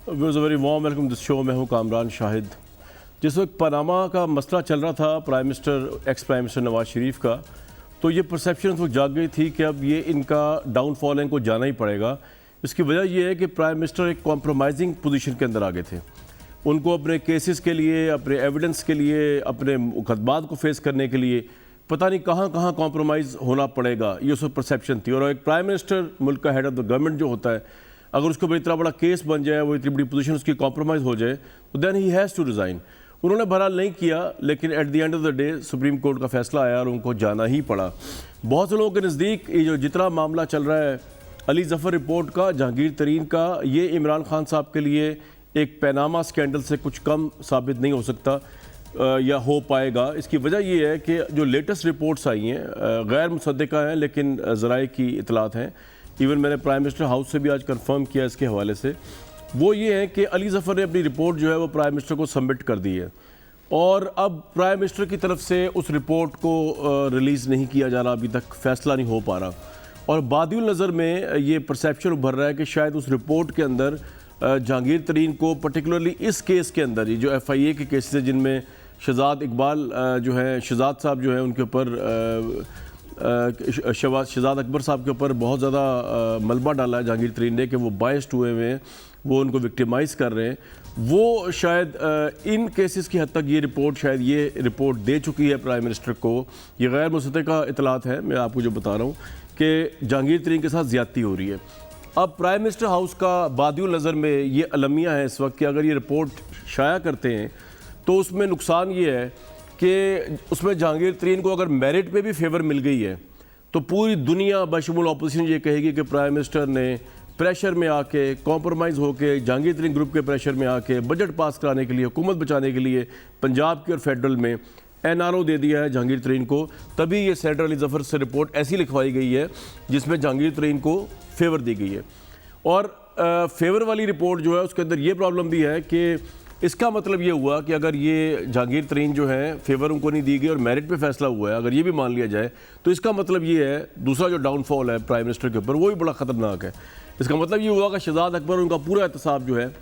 Very warm welcome this show. मैं हूं कामरान शाहिद। जिस वक्त पनामा का मसला चल रहा था ex prime minister Nawaz Sharif का, तो ये परसेप्शन उस वक्त जाग गई थी कि अब ये इनका डाउनफॉल है, इनको जाना ही पड़ेगा। इसकी वजह ये है कि प्राइम मिनिस्टर एक कॉम्प्रोमाइजिंग पोजीशन के अंदर आ गए थे। उनको अपने केसेस के लिए, अपने एविडेंस के लिए, अपने मुकदमात को फेस करने के लिए पता नहीं कहाँ कहाँ कॉम्प्रोमाइज़ होना पड़ेगा, ये उसको परसेप्शन थी। और एक प्राइम मिनिस्टर, मुल्क का हेड ऑफ द गवर्नमेंट जो होता है, अगर उसको इतना बड़ा केस बन जाए, वो इतनी बड़ी पोजीशन उसकी कॉम्प्रोमाइज़ हो जाए, तो then he has to resign. उन्होंने बहरहाल नहीं किया, लेकिन at the end of the day supreme court का फैसला आया और उनको जाना ही पड़ा। बहुत से लोगों के नज़दीक ये जो जितना मामला चल रहा है अली ज़फ़र रिपोर्ट का, जहांगीर तरीन का, ये इमरान खान साहब के लिए एक पनामा स्कैंडल से कुछ कम साबित नहीं हो सकता या हो पाएगा। इसकी वजह ये है कि जो लेटेस्ट रिपोर्ट्स आई हैं गैर मुसद्दिका हैं, लेकिन ज़राए की इतलात हैं। इवन मैंने प्राइम मिनिस्टर हाउस से भी आज कंफर्म किया इसके हवाले से। वो ये है कि अली ज़फ़र ने अपनी रिपोर्ट जो है वो प्राइम मिनिस्टर को सबमिट कर दी है और अब प्राइम मिनिस्टर की तरफ से उस रिपोर्ट को रिलीज़ नहीं किया जा रहा, अभी तक फ़ैसला नहीं हो पा रहा। और बादियुल नज़र में ये परसेप्शन उभर रहा है कि शायद उस रिपोर्ट के अंदर जहांगीर तरीन को पर्टिकुलरली इस केस के अंदर, ये जो FIA के केसेस है जिनमें शहजाद इकबाल जो है, शहजाद साहब जो है, उनके ऊपर शहजाद अकबर साहब के ऊपर बहुत ज़्यादा मलबा डाला है जहांगीर तरीन ने कि वो बायस्ड हुए हुए हैं, वो उनको विक्टिमाइज़ कर रहे हैं। वो शायद इन केसेस की हद तक ये रिपोर्ट दे चुकी है प्राइम मिनिस्टर को। ये गैर मुसद्दिका इतलात है, मैं आपको जो बता रहा हूँ कि जहांगीर तरीन के साथ ज़्यादती हो रही है। अब प्राइम मिनिस्टर हाउस का बादियुल नज़र में ये अलमिया है इस वक्त कि अगर ये रिपोर्ट शाया करते हैं तो उसमें नुकसान ये है कि उसमें जहांगीर तरीन को अगर मेरिट पे भी फेवर मिल गई है तो पूरी दुनिया बशमूल अपोजिशन ये कहेगी कि प्राइम मिनिस्टर ने प्रेशर में आके, कॉम्प्रोमाइज़ होके, जहांगीर तरीन ग्रुप के प्रेशर में आके बजट पास कराने के लिए, हुकूमत बचाने के लिए पंजाब की और फेडरल में NRO दे दिया है जहांगीर तरीन को। तभी ये सेनेटर अली ज़फ़र से रिपोर्ट ऐसी लिखवाई गई है जिसमें जहांगीर तरीन को फेवर दी गई है। और फेवर वाली रिपोर्ट जो है उसके अंदर ये प्रॉब्लम भी है कि इसका मतलब ये हुआ कि अगर ये जहांगीर तरीन जो है फेवर उनको नहीं दी गई और मेरिट पे फैसला हुआ है, अगर ये भी मान लिया जाए, तो इसका मतलब ये है दूसरा जो डाउनफॉल है प्राइम मिनिस्टर के ऊपर वो भी बड़ा ख़तरनाक है। इसका मतलब ये हुआ कि शहजाद अकबर, उनका पूरा एहतसाब जो है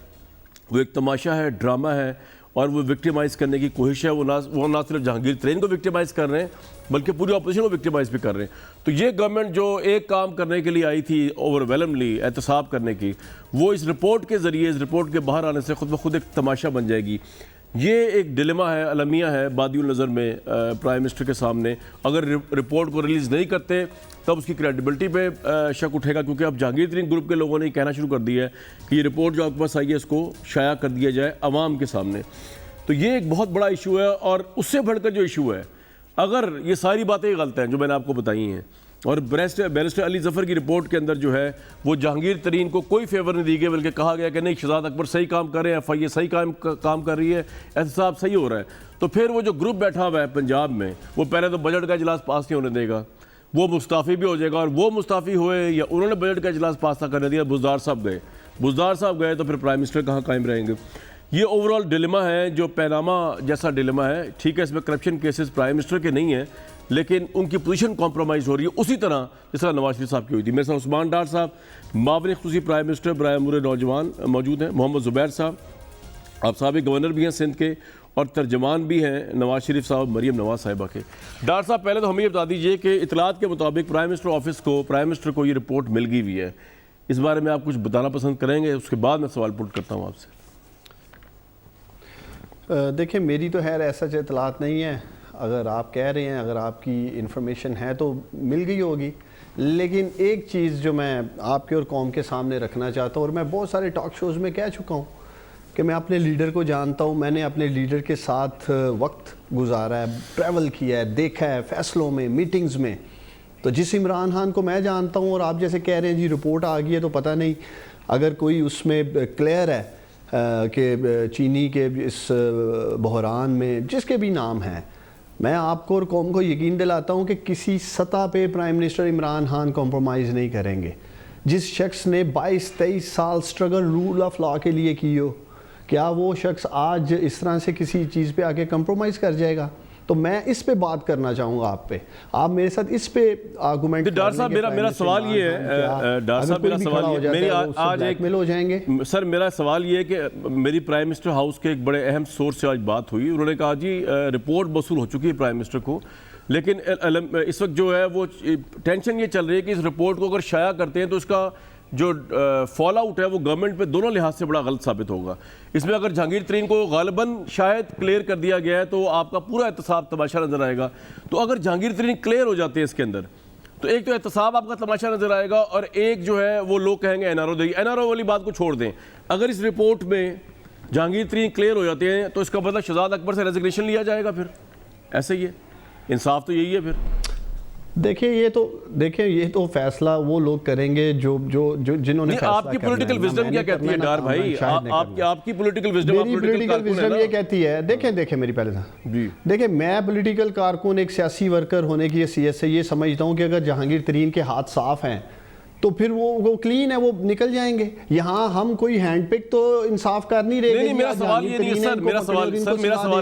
वो एक तमाशा है, ड्रामा है और वो विक्टिमाइज़ करने की कोशिश है। वो ना सिर्फ जहांगीर तरीन को विक्टिमाइज़ कर रहे हैं बल्कि पूरी अपोजिशन को विक्टिमाइज़ भी कर रहे हैं। तो ये गवर्नमेंट जो एक काम करने के लिए आई थी ओवरवेलमली एहतसाब करने की, वो इस रिपोर्ट के ज़रिए, इस रिपोर्ट के बाहर आने से खुद ब खुद एक तमाशा बन जाएगी। ये एक डिलेमा है, अलमिया है बादियुल नज़र में प्राइम मिनिस्टर के सामने। अगर रिपोर्ट को रिलीज़ नहीं करते तब उसकी क्रेडिबिलिटी पे शक उठेगा, क्योंकि अब जहांगीर तरीन ग्रुप के लोगों ने कहना शुरू कर दिया है कि ये रिपोर्ट जो आपके पास आई है इसको शाया कर दिया जाए अवाम के सामने। तो ये एक बहुत बड़ा इशू है। और उससे बढ़कर जो इशू है, अगर ये सारी बातें गलत हैं जो मैंने आपको बताई हैं और बैरिस्टर अली ज़फ़र की रिपोर्ट के अंदर जो है वो जहांगीर तरीन को कोई फेवर नहीं दी गई, बल्कि कहा गया कि नहीं, शहजाद अकबर सही काम कर रहे हैं, FIA सही काम कर रही है, एहतसाब सही हो रहा है, तो फिर वो जो ग्रुप बैठा हुआ है पंजाब में, वो पहले तो बजट का इजलास पास नहीं होने देगा, वो मुस्ताफ़ी भी हो जाएगा। और वो मुस्ताफ़ी हुए या उन्होंने बजट का इजलास पास ना करने दिया, बुज़दार साहब गए, तो फिर प्राइम मिनिस्टर कहाँ कायम रहेंगे। ये ओवरऑल डिलेमा है जो पनामा जैसा डिलेमा है। ठीक है, इसमें करप्शन केसेस प्राइम मिनिस्टर के नहीं हैं, लेकिन उनकी पोजीशन कॉम्प्रोमाइज़ हो रही है उसी तरह जिस तरह नवाज शरीफ साहब की हुई थी। मेरे साथ उस्मान डार साहब, मावरिन ख़ुसूसी प्राइम मिनिस्टर बराए अमूर नौजवान मौजूद हैं, मोहम्मद ज़ुबैर साहब, आप साबिक़ गवर्नर भी हैं सिंध के और तर्जमान भी हैं नवाज शरीफ साहब, मरीम नवाज साहिबा के। डार साहब, पहले तो हमें ये बता दीजिए कि इतलात के मुताबिक प्राइम मिनिस्टर को ये रिपोर्ट मिल गई हुई है, इस बारे में आप कुछ बताना पसंद करेंगे? उसके बाद मैं सवाल पुट करता हूँ आपसे। देखिए, मेरी तो खैर ऐसा इतलात नहीं है। अगर आप कह रहे हैं, अगर आपकी इन्फॉर्मेशन है तो मिल गई होगी। लेकिन एक चीज़ जो मैं आपके और कौम के सामने रखना चाहता हूँ, और मैं बहुत सारे टॉक शोज़ में कह चुका हूँ कि मैं अपने लीडर को जानता हूँ, मैंने अपने लीडर के साथ वक्त गुजारा है, ट्रैवल किया है, देखा है फैसलों में, मीटिंग्स में। तो जिस इमरान खान को मैं जानता हूँ और आप जैसे कह रहे हैं जी रिपोर्ट आ गई है, तो पता नहीं अगर कोई उसमें क्लियर है कि चीनी के इस बहरान में जिसके भी नाम हैं, मैं आपको और कौम को यकीन दिलाता हूं कि किसी सतह पे prime minister Imran Khan compromise नहीं करेंगे। जिस शख्स ने 22-23 साल स्ट्रगल रूल ऑफ लॉ के लिए की हो, क्या वो शख्स आज इस तरह से किसी चीज़ पे आके कॉम्प्रोमाइज़ कर जाएगा? तो मैं इस पे बात करना चाहूँगा आप पे, आप मेरे साथ इस पे आर्गूमेंट। डॉक्टर साहब मेरा सवाल ये है, डॉक्टर साहब मेरा सवाल ये, मेरी आज एक मिल हो जाएंगे सर, मेरा सवाल ये है कि मेरी प्राइम मिनिस्टर हाउस के एक बड़े अहम सोर्स से आज बात हुई, उन्होंने कहा जी रिपोर्ट मौसूल हो चुकी है प्राइम मिनिस्टर को, लेकिन इस वक्त जो है वो टेंशन ये चल रही है कि इस रिपोर्ट को अगर शाया करते हैं तो इसका जो फॉल आउट है वो गवर्नमेंट पे दोनों लिहाज से बड़ा गलत साबित होगा। इसमें अगर जहांगीर तरीन को गालिबन शायद क्लियर कर दिया गया है तो आपका पूरा एहतसाब तमाशा नजर आएगा। तो अगर जहांगीर तरीन क्लियर हो जाते हैं इसके अंदर तो एक तो एहतसाब आपका तमाशा नजर आएगा, और एक जो है वो लोग कहेंगे एनआरओ देगी। एनआरओ वाली बात को छोड़ दें, अगर इस रिपोर्ट में जहांगीर तरीन क्लियर हो जाते हैं तो इसका मतलब शहजाद अकबर से रेजिग्नेशन लिया जाएगा, फिर ऐसे ही है, इंसाफ तो यही है फिर। देखिए ये तो फैसला वो लोग करेंगे जो जिन्होंने फैसला आपकी पॉलिटिकल विजडम क्या कहती है डार भाई, आपकी पॉलिटिकल विजडम, मेरी पॉलिटिकल विजडम ये कहती है, देखें मेरी पहले था देखिए, मैं पॉलिटिकल कारकुन एक सियासी वर्कर होने की हैसियत से ये समझता हूँ कि अगर जहांगीर तरीन के हाथ साफ हैं तो फिर वो क्लीन है, वो निकल जाएंगे। यहाँ हम कोई हैंड पिक तो इंसाफ कर नहीं रहे। नहीं, मेरा सवाल ये नहीं है सर, मेरा सवाल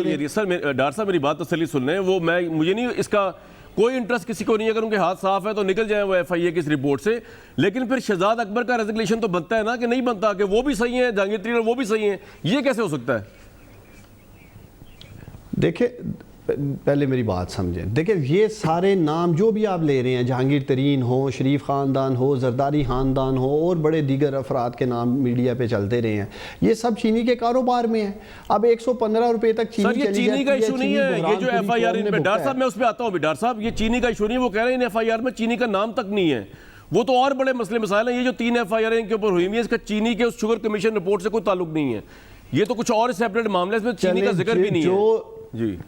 ये नहीं है सर, डॉक्टर साहब मेरी बात तसल्ली सुन रहे हैं, वो मुझे नहीं, इसका कोई इंटरेस्ट किसी को नहीं है, अगर उनके हाथ साफ है तो निकल जाए वो एफआईए की इस रिपोर्ट से। लेकिन फिर शहजाद अकबर का रेजिग्नेशन तो बनता है ना, कि नहीं बनता कि वो भी सही है जहांगीर तरीन वो भी सही है, ये कैसे हो सकता है? देखिए पहले मेरी बात समझें, देखिए ये सारे नाम जो भी आप ले रहे हैं, जहांगीर तरीन हो, शरीफ ख़ानदान हो, जरदारी ख़ानदान हो, और बड़े दीगर अफराद के नाम मीडिया पे चलते रहे हैं, ये सब चीनी के कारोबार में है। अब 115 रुपए तक चीनी चली जाती है। चीनी का इशू नहीं है ये जो एफआईआर इन पे, डॉक्टर साहब मैं उस पर आता हूँ। डॉक्टर साहब ये चीनी का इशू नहीं है, वो कह रहे हैं इन एफआईआर में चीनी का नाम तक नहीं है, वो तो और बड़े मसले मसाइल हैं। ये जो 3 एफआईआर इनके ऊपर हुई है, इसका चीनी के उस शुगर कमीशन रिपोर्ट से कोई ताल्लुक नहीं है, ये तो कुछ और सेपरेट मामले, इसमें चीनी का जिक्र भी नहीं है जी।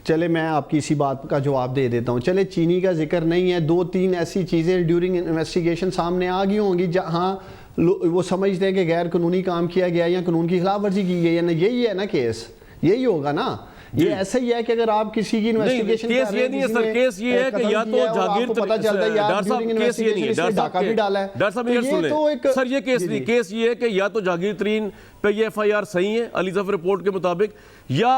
चले मैं आपकी इसी बात का जवाब दे देता हूँ। चले चीनी का जिक्र नहीं है, 2-3 ऐसी चीज़ें ड्यूरिंग इन्वेस्टिगेशन सामने आ गई होंगी जहाँ वो समझते हैं कि गैर कानूनी काम किया गया या कानून की खिलाफ वर्जी की गई है ना, यही है ना केस, यही होगा ना। ये ऐसा ही है कि अगर आप किसी की इन्वेस्टिगेशन केस ये नहीं है सर, केस ये है कि या तो जागीर पता चलता है यार केस ये नहीं है, डाका भी डाला है डॉक्टर साहब ये सुन ले सर, ये केस नहीं, केस ये है कि या तो जागीर तरीन पे ये एफआईआर सही है अली जफर रिपोर्ट के मुताबिक, या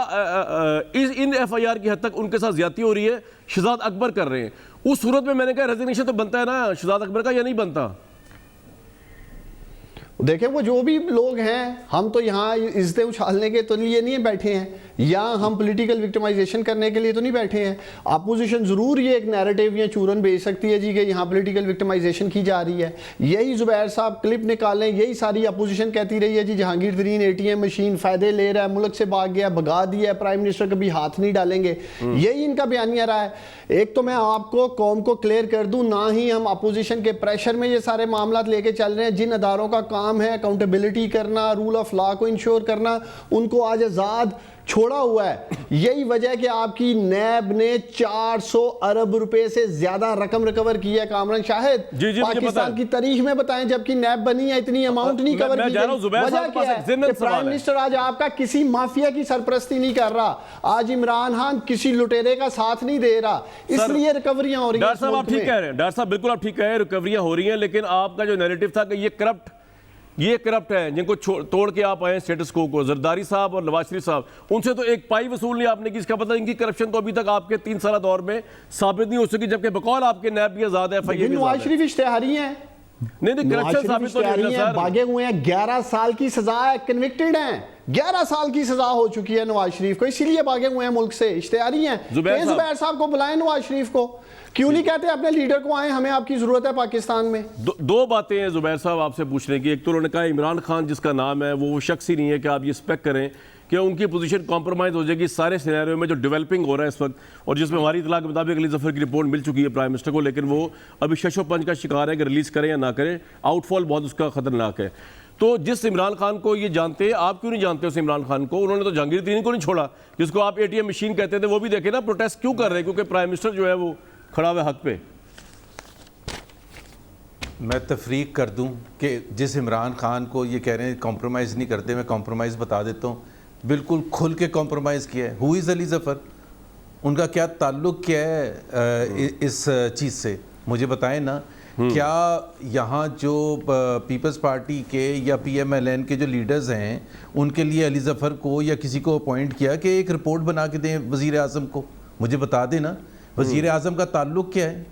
इन एफआईआर की हद तक उनके साथ ज्यादती हो रही है, शहजाद अकबर कर रहे हैं। उस सूरत में मैंने कहा रेजिग्नेशन तो बनता है ना शहजाद अकबर का, या नहीं बनता? देखें वो जो भी लोग हैं, हम तो यहाँ इज्जतें उछालने के तो लिए नहीं बैठे हैं, या हम पॉलिटिकल विक्टिमाइजेशन करने के लिए तो नहीं बैठे हैं। अपोजिशन ज़रूर ये एक नैरेटिव या चूरन भेज सकती है जी कि यहाँ पॉलिटिकल विक्टिमाइजेशन की जा रही है। यही जुबैर साहब क्लिप निकालें, यही सारी अपोजिशन कहती रही है जी जहांगीर तरीन ATM मशीन फ़ायदे ले रहा है, मुल्क से भाग गया, भगा दिया, प्राइम मिनिस्टर कभी हाथ नहीं डालेंगे, यही इनका बयानिया रहा है। एक तो मैं आपको कौम को क्लियर कर दूँ, ना ही हम अपोजिशन के प्रेशर में ये सारे मामला लेके चल रहे हैं। जिन अदारों का काम है अकाउंटेबिलिटी करना, रूल ऑफ लॉ को इंश्योर करना, उनको आज आज़ाद छोड़ा हुआ है। यही वजह कि आपकी नैब ने 400 अरब रुपए से ज्यादा रकम रिकवर की है। कामरान शाहिद पाकिस्तान की तारीख में बताएं, जबकि नैब बनी है इतनी अमाउंट नहीं कवर की गई। वजह क्या है कि प्राइम मिनिस्टर आज आपका किसी माफिया की सरपरस्ती नहीं कर रहा, आज इमरान खान किसी लुटेरे का साथ नहीं दे रहा, इसलिए रिकवरियां हो रही हैं। डॉक्टर साहब आप ठीक कह रहे हैं, डॉक्टर साहब बिल्कुल आप ठीक कह रहे हैं, रिकवरियां हो रही हैं, लेकिन आपका जो नैरेटिव था कि ये करप्ट है जिनको तोड़ के आप आए स्टेटस को जरदारी साहब और नवाज शरीफ साहब, उनसे तो एक पाई वसूल नहीं आपने की। इसका पता इनकी करप्शन तो अभी तक आपके 3 साल दौर में साबित नहीं हो सकी, जबकि बकौल आपके नैब भी आजाद है, नवाज शरीफ इश्तेहारी हैं, नहीं करप्शन साबित तो नहीं है सर, भागे हुए हैं, 11 साल की सजा है, कन्विक्टेड हैं, 11 साल की सजा हो चुकी है नवाज शरीफ को, इसीलिए भागे हुए हैं मुल्क से, इश्तेहारी हैं। जुबैर साहब को बुलाएं, नवाज शरीफ को क्यों नहीं कहते अपने लीडर को आए, हमें आपकी जरूरत है पाकिस्तान में। दो बातें हैं जुबैर साहब आपसे पूछने की। एक तो उन्होंने कहा इमरान खान जिसका नाम है वो शख्स ही नहीं है कि आप ये एक्सपेक्ट करें कि उनकी पोजीशन कॉम्प्रोमाइज़ हो जाएगी सारे सिनेरियो में जो डेवलपिंग हो रहा है इस वक्त, और जिसमें हमारी इतला के मुताबिक अली जफर की रिपोर्ट मिल चुकी है प्राइम मिनिस्टर को, लेकिन वो अभी शशोपंच का शिकार है कि रिलीज़ करें या ना करें, आउटफॉल बहुत उसका खतरनाक है। तो जिस इमरान खान को ये जानते हैं, आप क्यों नहीं जानते उस इमरान खान को? उन्होंने तो जहांगीर तरीन को नहीं छोड़ा, जिसको आप ATM मशीन कहते थे, वो भी देखे ना प्रोटेस्ट क्यों कर रहे हैं, क्योंकि प्राइम मिनिस्टर जो है वो खड़ा हुआ हक पे। मैं तफरीक कर दूं कि जिस इमरान खान को ये कह रहे हैं कॉम्प्रोमाइज़ नहीं करते, मैं कॉम्प्रोमाइज़ बता देता हूँ, बिल्कुल खुल के कॉम्प्रोमाइज़ किया है। हु इज़ अली जफ़र, उनका क्या ताल्लुक़ क्या है इस चीज़ से, मुझे बताएं ना। क्या यहाँ जो पीपल्स पार्टी के या PMLN के जो लीडर्स हैं उनके लिए अली जफ़र को या किसी को अपॉइंट किया कि एक रिपोर्ट बना के दें वज़ीर आज़म को? मुझे बता देना, वज़ीर आज़म का ताल्लुक क्या है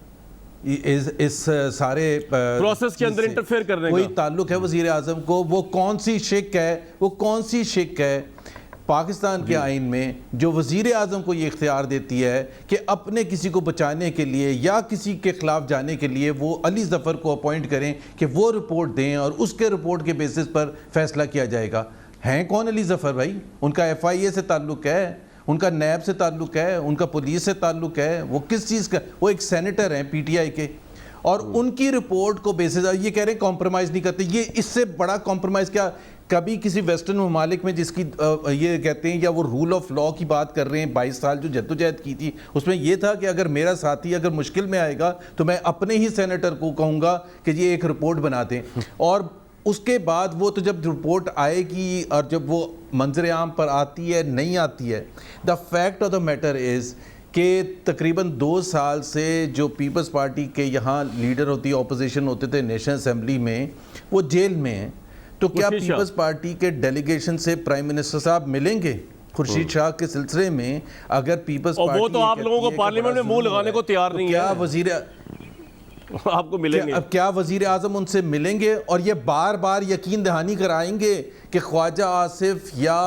इस सारे प्रोसेस के अंदर इंटरफेयर करने का? कोई ताल्लुक है वज़ीर आज़म को? वो कौन सी शिक है, वो कौन सी शिक है पाकिस्तान के आइन में जो वज़ीर आज़म को ये इख्तियार देती है कि अपने किसी को बचाने के लिए या किसी के ख़िलाफ़ जाने के लिए वो अली ज़फ़र को अपॉइंट करें कि वो रिपोर्ट दें और उसके रिपोर्ट के बेसिस पर फैसला किया जाएगा? हैं कौन अली ज़फ़र भाई? उनका FIA से ताल्लुक़ है, उनका नैब से ताल्लुक़ है, उनका पुलिस से ताल्लुक़ है, वो किस चीज़ का? वो एक सेनेटर हैं PTI के, और उनकी रिपोर्ट को बेसिस ये कह रहे हैं कॉम्प्रोमाइज़ नहीं करते। ये इससे बड़ा कॉम्प्रोमाइज़ क्या कभी किसी वेस्टर्न ममालिक में जिसकी ये कहते हैं, या वो रूल ऑफ लॉ की बात कर रहे हैं, 22 साल जो जद्दोजहद की थी उसमें ये था कि अगर मेरा साथी अगर मुश्किल में आएगा तो मैं अपने ही सेनेटर को कहूँगा कि ये एक रिपोर्ट बना दें, और उसके बाद वो तो जब रिपोर्ट आएगी और जब वो मंजर आम पर आती है नहीं आती है, the fact of the matter is कि तकरीबन 2 साल से जो पीपल्स पार्टी के यहाँ लीडर होती ऑपोजिशन होते थे नेशनल असेंबली में, वो जेल में हैं। तो क्या पीपल्स पार्टी के डेलीगेशन से प्राइम मिनिस्टर साहब मिलेंगे खुर्शीद शाह के सिलसिले में? अगर पीपल्स पार्टी, वो तो आप लोगों को पार्लियामेंट में मुंह लगाने को तैयार नहीं है, क्या वजीर आपको मिलेंगे? अब क्या वजीर आज़म उनसे मिलेंगे और ये बार बार यकीन दहानी कराएंगे कि ख्वाजा आसिफ या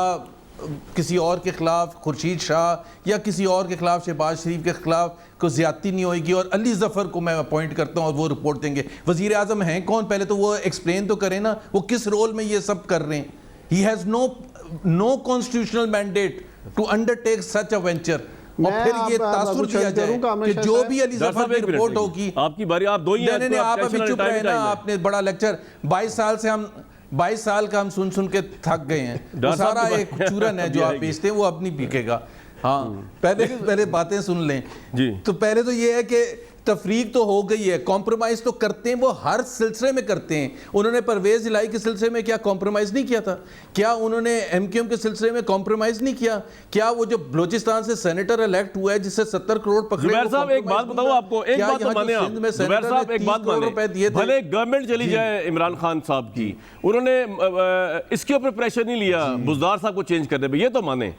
किसी और के खिलाफ, खुर्शीद शाह या किसी और के खिलाफ, शहबाज शरीफ के खिलाफ कोई ज्यादती नहीं होगी और अली जफ़र को मैं अपॉइंट करता हूँ और वो रिपोर्ट देंगे? वजीर आज़म हैं कौन? पहले तो वो एक्सप्लेन तो करें ना, वो किस रोल में ये सब कर रहे हैं? He has no constitutional mandate to undertake such a venture. और फिर ये तासुर दिया जाए कि जो भी अली जफ़र की रिपोर्ट होगी। आपकी बारी, आप दो ही हैं, नहीं, आप अभी चुप रहे ना, आपने बड़ा लेक्चर 22 साल का हम सुन के थक गए हैं। वो सारा एक चूरन है जो आप बेचते हैं, वो अब नहीं बिकेगा। हाँ, पहले बातें सुन लें जी। तो पहले तो ये है कि तफरीक तो हो गई है, कॉम्प्रोमाइज़ तो करते हैं, वो हर सिलसिले में करते हैं। उन्होंने परवेज़ इलाही के सिलसिले में क्या कॉम्प्रोमाइज़ नहीं किया था? क्या उन्होंने MQM के सिलसिले में कॉम्प्रोमाइज़ नहीं किया? क्या वो जो बलूचिस्तान से सेनेटर इलेक्ट हुआ है जिससे 70 करोड़ पकड़े? जुबैर साहब एक बात बताऊं आपको, एक बात तो माने आप, जुबैर साहब एक बात माने, भले गवर्नमेंट चली जाए इमरान खान साहब की, उन्होंने इसके ऊपर प्रेशर नहीं लिया बुज़दार साहब को चेंज करने में, ये तो माने।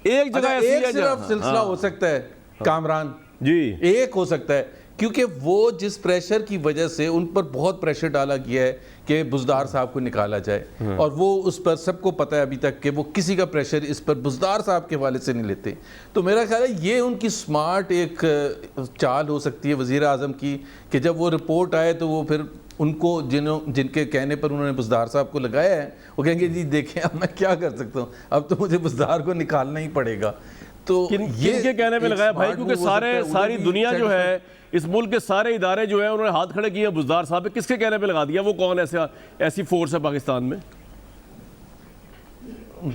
एक जगह ऐसी है सिर्फ सिलसिला हो सकता है कामरान जी, एक हो सकता है, क्योंकि वो जिस प्रेशर की वजह से उन पर बहुत प्रेशर डाला गया है कि बुज़दार साहब को निकाला जाए, और वो उस पर सबको पता है अभी तक कि वो किसी का प्रेशर इस पर बुज़दार साहब के हवाले से नहीं लेते। तो मेरा ख्याल है ये उनकी स्मार्ट एक चाल हो सकती है वज़ीर आज़म की कि जब वो रिपोर्ट आए तो वो फिर उनको जिनके कहने पर उन्होंने बुज़दार साहब को लगाया है वो कहेंगे जी देखें अब मैं क्या कर सकता हूँ, अब तो मुझे बुज़दार को निकालना ही पड़ेगा। तो ये कहने पे लगाया भाई, क्योंकि सारी दुनिया जो है, इस मुल्क के सारे इदारे जो है उन्होंने हाथ खड़े किए बुज़दार साहब पे, किसके कहने पे लगा दिया? वो कौन ऐसी फोर्स है पाकिस्तान में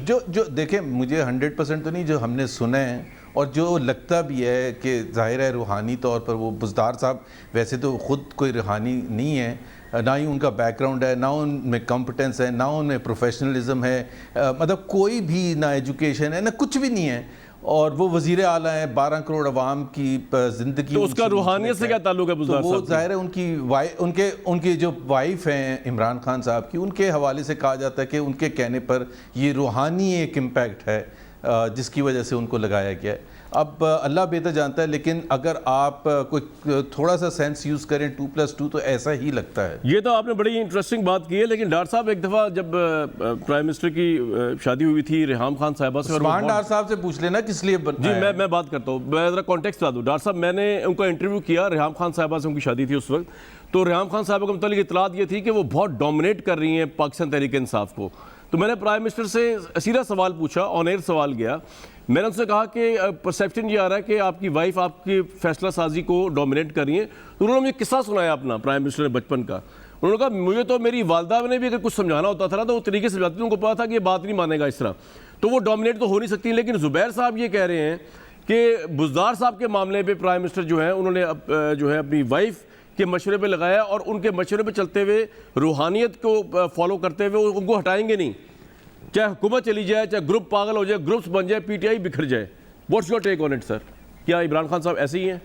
जो देखें, मुझे 100% तो नहीं, जो हमने सुना है और जो लगता भी है कि ज़ाहिर है रूहानी तौर पर वो बुज़दार साहब वैसे तो ख़ुद कोई रूहानी नहीं है, ना ही उनका बैकग्राउंड है, ना उनमें कॉम्पिटेंस है, ना उनमें प्रोफेशनलिज्म है, मतलब कोई भी ना एजुकेशन है ना कुछ भी नहीं है, और वो वज़ीर आला है, 12 करोड़ अवाम की ज़िंदगी। तो उसका रूहानियत से क्या ताल्लुक है बुज़दार साहब? वो ज़ाहिर है उनकी जो वाइफ हैं इमरान खान साहब की, उनके हवाले से कहा जाता है कि उनके कहने पर ये रूहानी एक इम्पैक्ट है जिसकी वजह से उनको लगाया गया है। अब अल्लाह बेहतर जानता है, लेकिन अगर आप कोई थोड़ा सा सेंस यूज़ करें 2+2 तो ऐसा ही लगता है। ये तो आपने बड़ी इंटरेस्टिंग बात की है, लेकिन डॉक्टर साहब एक दफ़ा जब प्राइम मिनिस्टर की शादी हुई थी रेहाम खान साहिबा से, डॉक्टर साहब से पूछ लेना किस लिए जी, मैं बात करता हूँ, मैं ज़रा कॉन्टेक्स्ट बता दूँ। डॉक्टर साहब, मैंने उनका इंटरव्यू किया, रेहाम खान साहिबा से उनकी शादी थी उस वक्त, तो रेहाम खान साहिबा के मुतालिक इतलात ये थी कि वो बहुत डोमिनेट कर रही हैं पाकिस्तान तहरीक इंसाफ को। तो मैंने प्राइम मिनिस्टर से सीधा सवाल पूछा, ऑन एयर सवाल गया, मैंने उनसे कहा कि परसेप्शन ये आ रहा है कि आपकी वाइफ आपकी फैसला साजी को डोमिनेट कर रही है। तो उन्होंने मुझे किस्सा सुनाया अपना, प्राइम मिनिस्टर ने बचपन का। उन्होंने कहा मुझे तो मेरी वालदा ने भी अगर कुछ समझाना होता था ना तो वो तरीके से समझाती थी, उनको पता था कि ये बात नहीं मानेगा इस तरह, तो वो डोमिनेट तो हो नहीं सकती। लेकिन जुबैर साहब ये कह रहे हैं कि बुज़दार साहब के मामले पर प्राइम मिनिस्टर जो है उन्होंने जो है अपनी वाइफ के मशवरे पे लगाया, और उनके मशवरे पे चलते हुए रूहानियत को फॉलो करते हुए उनको हटाएंगे नहीं, चाहे हुकूमत चली जाए, चाहे ग्रुप पागल हो जाए, ग्रुप्स बन जाए, PTI बिखर जाए। What's your take on it sir? क्या इमरान खान साहब ऐसे ही हैं?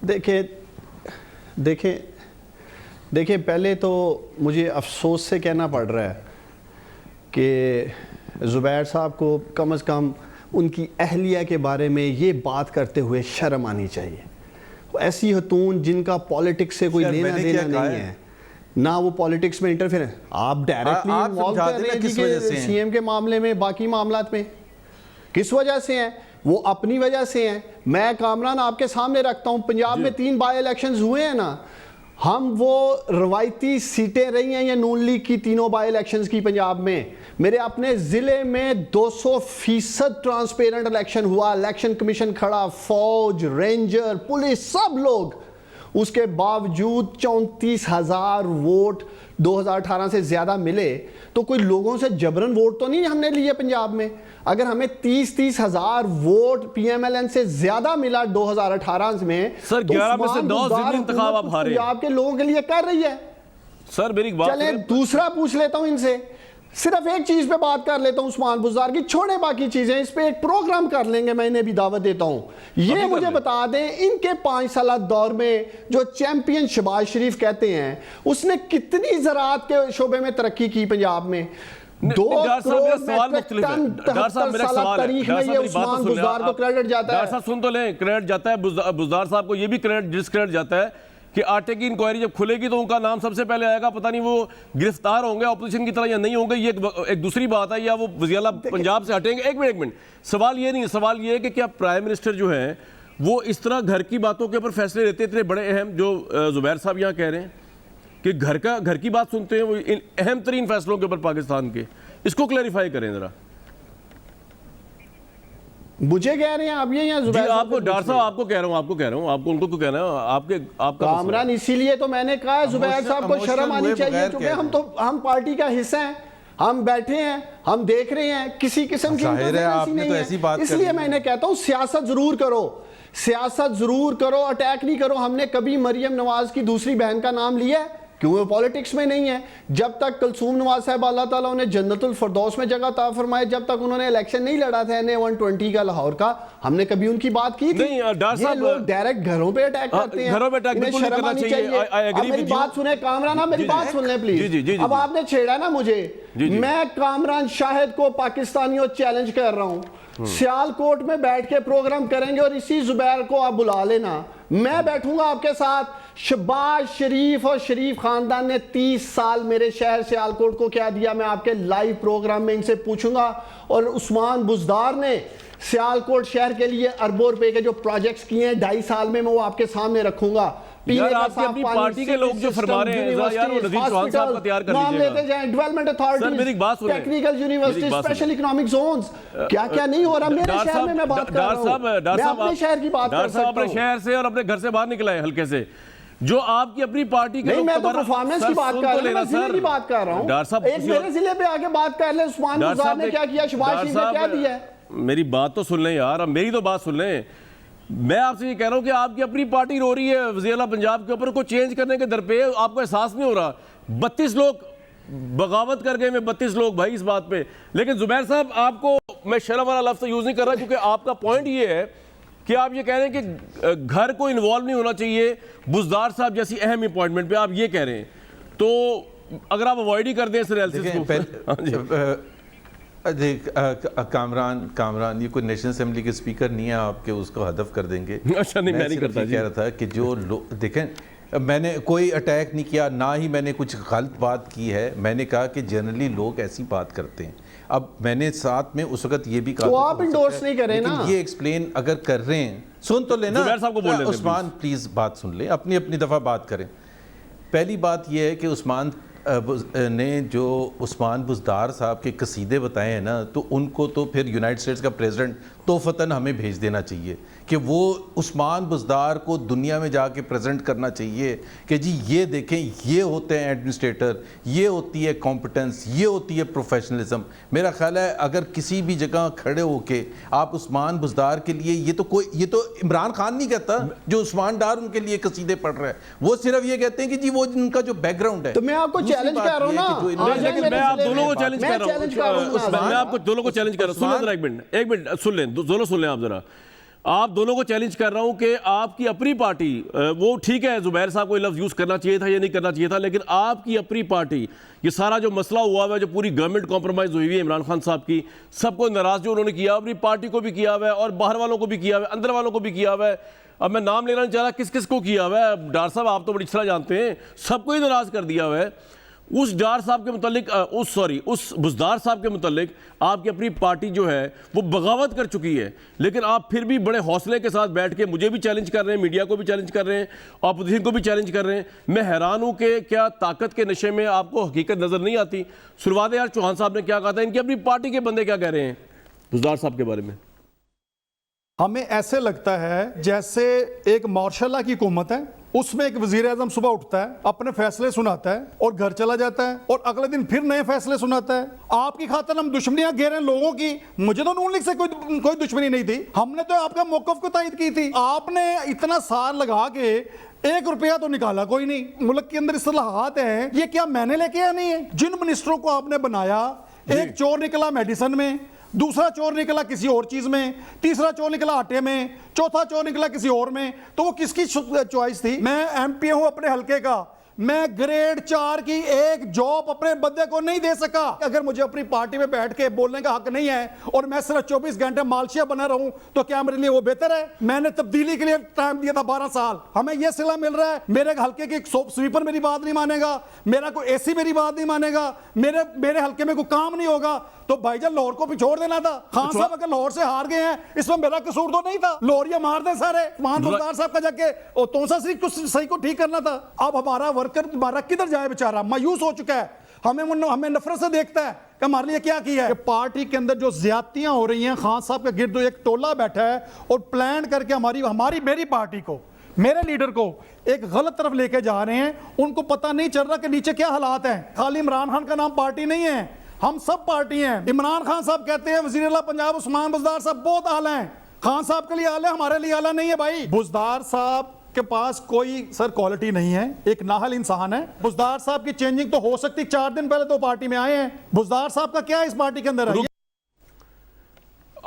देखें देखिए, पहले तो मुझे अफसोस से कहना पड़ रहा है कि ज़ुबैर साहब को कम से कम उनकी अहलिया के बारे में ये बात करते हुए शर्म आनी चाहिए। ऐसी खतून जिनका पॉलिटिक्स से कोई लेना देना नहीं है, ना वो पॉलिटिक्स में इंटरफेयर, आप डायरेक्टली इन्वॉल्व कर रहे हैं कि सीएम के मामले में, बाकी मामलात में किस वजह से हैं? वो अपनी वजह से हैं। मैं कामरान आपके सामने रखता हूं, पंजाब में 3 बाई इलेक्शंस हुए हैं ना, हम वो रवायती सीटें रही हैं ये नून लीग की तीनों बाई इलेक्शंस की पंजाब में। मेरे अपने ज़िले में 200% ट्रांसपेरेंट इलेक्शन हुआ, इलेक्शन कमीशन खड़ा, फौज, रेंजर, पुलिस, सब लोग। उसके बावजूद 34,000 वोट 2018 से ज़्यादा मिले। तो कोई लोगों से जबरन वोट तो नहीं हमने लिए पंजाब में। अगर हमें 30,000 वोट पीएमएलएन से ज़्यादा मिला 2018 में, सर 11 में से 9 जिले इंतखाब आप हारे, पंजाब के लोगों के लिए कर रही है। सर मेरी बात चले दूसरा पूछ लेता हूं इनसे, सिर्फ एक चीज पे बात कर लेता हूं उस्मान बुज़दार की, छोड़े बाकी चीजें, इस पे एक प्रोग्राम कर लेंगे, मैं इन्हें भी दावत देता हूं। ये मुझे बता दें, इनके 5 साल दौर में जो चैंपियन शहबाज शरीफ कहते हैं, उसने कितनी ज़राअत के शोबे में तरक्की की पंजाब में? 2 करोड़ मेट्रिक टन 73 साल तारीख में ये उस्मान बुज़दार को क्रेडिट जाता है। सुन तो लें, क्रेडिट जाता है बुज़दार साहब को, ये भी क्रेडिट जाता है कि आटे की इंक्वायरी जब खुलेगी तो उनका नाम सबसे पहले आएगा। पता नहीं वो गिरफ्तार होंगे ऑपोजिशन की तरह या नहीं होंगे, ये एक दूसरी बात है, या वो वज़ीर-ए-आला पंजाब से हटेंगे। एक मिनट, सवाल ये नहीं है, सवाल ये है कि क्या प्राइम मिनिस्टर जो है वो इस तरह घर की बातों के ऊपर फैसले लेते, इतने बड़े अहम, जो ज़ुबैर साहब यहाँ कह रहे हैं कि घर की बात सुनते हैं, वो इन अहम तरीन फैसलों के ऊपर पाकिस्तान के, इसको क्लैरिफाई करें जरा। मुझे कह रहे हैं आप ये, या जी आपको डॉक्टर साहब आपको कह रहा हूं, आपको उनको कहना है, आपका कामरान, इसीलिए तो मैंने कहा ज़ुबैर साहब को शर्म आनी चाहिए, क्योंकि हम पार्टी का हिस्सा हैं, हम बैठे हैं, हम देख रहे हैं, किसी किस्म की इंटरफेरेंस नहीं है। इसलिए मैंने कहता हूं सियासत जरूर करो, अटैक नहीं करो। हमने कभी मरियम नवाज की दूसरी बहन का नाम लिया है? क्यों वो पॉलिटिक्स में नहीं है। जब तक कुलसूम नवाज साहब अल्लाह ताला उन्हें जन्नतुल फरदौस में जगह ता फरमाए, जब तक उन्होंने इलेक्शन नहीं लड़ा था NA-120 का लाहौर का, हमने कभी उनकी बात की थी? ये लोग डायरेक्ट घरों पे अटैक करते हैं, घरों पे अटैक बिल्कुल नहीं करना चाहिए। मेरी बात सुने कामरान, मेरी बात सुन ले प्लीज। अब आपने छेड़ा ना मुझे, मैं कामरान शाहिद को पाकिस्तानियों चैलेंज कर रहा हूं, सियालकोट में बैठ के प्रोग्राम करेंगे और इसी ज़ुबैर को आप बुला लेना, मैं बैठूंगा आपके साथ। शहबाज शरीफ और शरीफ खानदान ने 30 साल मेरे शहर सियालकोट को क्या दिया, मैं आपके लाइव प्रोग्राम में इनसे पूछूंगा। और उस्मान बुज़दार ने सियालकोट शहर के लिए अरबों रुपए के जो प्रोजेक्ट्स किए हैं 2.5 साल में, मैं वो आपके सामने रखूंगा। यार आपकी अपनी पार्टी के लोग जो फरमा रहे हैं, यार वो नज़ीर चौहान साहब का तैयार कर नाम लेते जाएं, development authority, technical university, special economic zones, क्या नहीं हो रहा मेरे शहर में। मैं बात कर रहा हूं, मैं अपने शहर की बात कर सकता हूं। अपने शहर से और अपने घर से बाहर निकला है हल्के से, जो आपकी अपनी पार्टी के नहीं, मैं तो परफॉर्मेंस की बात कर रहा हूं, मैं जिले की बात कर रहा हूं। एक मेरे जिले पे आके बात कर ले, उस्मान बुज़दार ने क्या किया, शहबाज शरीफ ने क्या दिया। मेरी बात तो सुन लें यार, अब मेरी तो बात सुन लें। मैं आपसे ये कह रहा हूं कि आपकी अपनी पार्टी रो रही है वज़ीर-ए-आला पंजाब के ऊपर, को चेंज करने के दर पे आपको एहसास नहीं हो रहा। 32 लोग बगावत कर गए, मैं 32 लोग भाई इस बात पे। लेकिन ज़ुबैर साहब, आपको मैं शर्म वाला लफ्ज़ यूज़ नहीं कर रहा, क्योंकि आपका पॉइंट ये है कि आप ये कह रहे हैं कि घर को इन्वॉल्व नहीं होना चाहिए बुज़दार साहब जैसी अहम अपॉइंटमेंट पे, आप ये कह रहे हैं। तो अगर आप अवॉइड ही कर दें इस एनालिसिस को। देख कामरान, ये कोई नेशनल असेंबली के स्पीकर नहीं है आपके उसको हदफ कर देंगे। अच्छा नहीं, मैं नहीं करता। कह रहा था कि जो लोग देखें, मैंने कोई अटैक नहीं किया, ना ही मैंने कुछ गलत बात की है। मैंने कहा कि जनरली लोग ऐसी बात करते हैं। अब मैंने साथ में उस वक्त ये भी कहा, तो आप इंडोर्स नहीं करें ना, ये एक्सप्लेन अगर कर रहे हैं, सुन तो लेना उस्मान, प्लीज बात सुन ले, अपनी अपनी दफा बात करें। पहली बात यह है कि उस्मान ने जो उस्मान बुज़दार साहब के कसीदे बताए हैं ना, तो उनको तो फिर यूनाइटेड स्टेट्स का प्रेसिडेंट तोहफ़तन हमें भेज देना चाहिए कि वो उस्मान बुज़दार को दुनिया में जाके प्रेजेंट करना चाहिए कि जी ये देखें, ये होते हैं एडमिनिस्ट्रेटर, ये होती है कॉम्पिटेंस, ये होती है प्रोफेशनलिज्म। मेरा ख्याल है अगर किसी भी जगह खड़े होके आप उस्मान बुज़दार के लिए, ये तो इमरान खान नहीं कहता जो उस्मान डार उनके लिए कसीदे पढ़ रहा है, वो सिर्फ ये कहते हैं कि जी वो उनका जो बैकग्राउंड है। तो मैं आपको चैलेंज कर रहा हूं ना, मैं आप दोनों को चैलेंज कर रहा हूं, मैं आपको दोनों को चैलेंज कर रहा हूं। सुन लें जरा एक मिनट, सुन लें दोनों, सुन लें आप जरा। आप दोनों को चैलेंज कर रहा हूं कि आपकी अपनी पार्टी, वो ठीक है जुबैर साहब को लफ्ज़ यूज़ करना चाहिए था या नहीं करना चाहिए था, लेकिन आपकी अपनी पार्टी, ये सारा जो मसला हुआ है, जो पूरी गवर्नमेंट कॉम्प्रोमाइज़ हुई है इमरान खान साहब की, सबको नाराज़ जो उन्होंने किया, अपनी पार्टी को भी किया हुआ है और बाहर वालों को भी किया हुआ है, अंदर वालों को भी किया हुआ है। अब मैं नाम लेना नहीं चाह रहा किस किस को किया हुआ है, डार साहब आप तो बड़ी अच्छी तरह जानते हैं, सबको ही नाराज़ कर दिया हुआ है। उस डार साहब के मुतालिक उस बुज़दार साहब के मुतालिक आपकी अपनी पार्टी जो है वो बगावत कर चुकी है, लेकिन आप फिर भी बड़े हौसले के साथ बैठ के मुझे भी चैलेंज कर रहे हैं, मीडिया को भी चैलेंज कर रहे हैं, अपोजिशन को भी चैलेंज कर रहे हैं। मैं हैरान हूं कि क्या ताकत के नशे में आपको हकीकत नज़र नहीं आती। शुरुआत यार चौहान साहब ने क्या कहा था, इनकी अपनी पार्टी के बंदे क्या कह रहे हैं बुज़दार साहब के बारे में? हमें ऐसे लगता है जैसे एक मार्शल की हुकूमत है, उसमें एक वजीर आजम सुबह उठता है, अपने फैसले सुनाता है और घर चला जाता है और अगले दिन फिर नए फैसले सुनाता है। आपकी खातिर हम दुश्मनियां घेर रहे हैं लोगों की। मुझे तो नून लीग से कोई दुश्मनी नहीं थी, हमने तो आपका मौक़िफ़ को तायद की थी। आपने इतना साल लगा के 1 रुपया तो निकाला कोई नहीं। मुल्क के अंदर इस्लाहात हैं, ये क्या मैंने लेके आनी है? जिन मिनिस्टरों को आपने बनाया, एक चोर निकला मेडिसिन में, दूसरा चोर निकला किसी और चीज में, तीसरा चोर निकला आटे में, चौथा चोर निकला किसी और में, तो वो किसकी चॉइस थी? मैं एमपी हूं अपने हलके का, मैं ग्रेड 4 की एक जॉब अपने बंदे को नहीं दे सका। अगर मुझे अपनी पार्टी में बैठ के बोलने का हक नहीं है और मैं सिर्फ 24 घंटे मालशिया बना रहूं, तो क्या मेरे लिए वो बेहतर है? मैंने तब्दीली के लिए टाइम दिया था 12 साल, हमें यह सिला मिल रहा है, मेरे हल्के के स्वीपर मेरी बात नहीं मानेगा, मेरा कोई एसी मेरी बात नहीं मानेगा, मेरे हल्के में कोई काम नहीं होगा, तो भाईजान लाहौर को भी छोड़ देना था। खान साहब अगर लाहौर से हार गए हैं, इसमें मेरा कसूर तो नहीं था, लाहौरिया मार दे सारे। मान बुज़दार साहब का जाके और तोसा सही को ठीक करना था। अब हमारा वर्कर हमारा किधर जाए बेचारा, मायूस हो चुका है, हमें नफरत से देखता है कि हमारे लिए क्या किया है। पार्टी के अंदर जो ज्यादतियां हो रही हैं, खान साहब के गिर्द एक टोला बैठा है और प्लान करके मेरी पार्टी को, मेरे लीडर को एक गलत तरफ लेके जा रहे हैं। उनको पता नहीं चल रहा कि नीचे क्या हालात हैं। खाली इमरान खान का नाम पार्टी नहीं है, हम सब पार्टी हैं। इमरान खान साहब कहते हैं वज़ीर आला पंजाब उस्मान बुज़दार साहब बहुत आला हैं, खान साहब के लिए आला है, हमारे लिए आला नहीं है भाई। बुज़दार साहब के पास कोई सर क्वालिटी नहीं है, एक नाहल इंसान है। बुज़दार साहब की चेंजिंग तो हो सकती, 4 दिन पहले तो पार्टी में आए हैं। बुज़दार साहब का क्या इस पार्टी के अंदर है?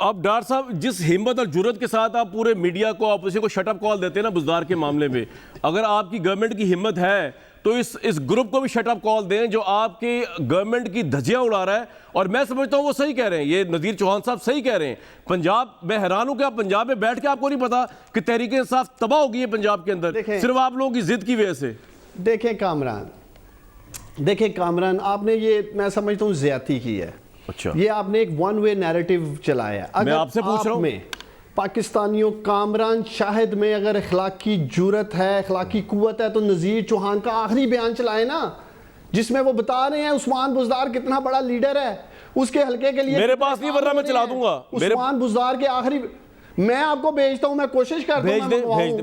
अब डार साहब जिस हिम्मत और जुर्रत के साथ आप पूरे मीडिया को, ऑपोजिशन को शटअप कॉल देते हैं ना बुज़दार के मामले में, अगर आपकी गवर्नमेंट की हिम्मत है तो इस ग्रुप को भी शटअप कॉल दें जो आपकी गवर्नमेंट की धज्जियां उड़ा रहा है। और मैं समझता हूं वो सही कह रहे हैं, ये नज़ीर चौहान साहब सही कह रहे हैं। पंजाब, मैं हैरान हूं कि आप पंजाब में बैठ के आपको नहीं पता कि तहरीक इंसाफ तबाह हो गई है पंजाब के अंदर सिर्फ आप लोगों की जिद की वजह से। देखें कामरान, आपने ये मैं समझता हूँ ज्यादती की है। अच्छा, ये आपने एक वन वे नैरेटिव चलाया। मैं आपसे पूछ रहा हूं, पाकिस्तानियों, कामरान शाहिद में अगर अखलाकी जुरत है, अखलाकी कुव्वत है, तो नज़ीर चौहान का आखिरी बयान चलाए ना, जिसमें वो बता रहे हैं उस्मान बुज़दार कितना बड़ा लीडर है, उसके हल्के के लिए। मेरे पास नहीं, वरना मैं चला दूंगा। उस्मान बुज़दार के आखिरी, मैं आपको भेजता हूं, मैं कोशिश करता हूं,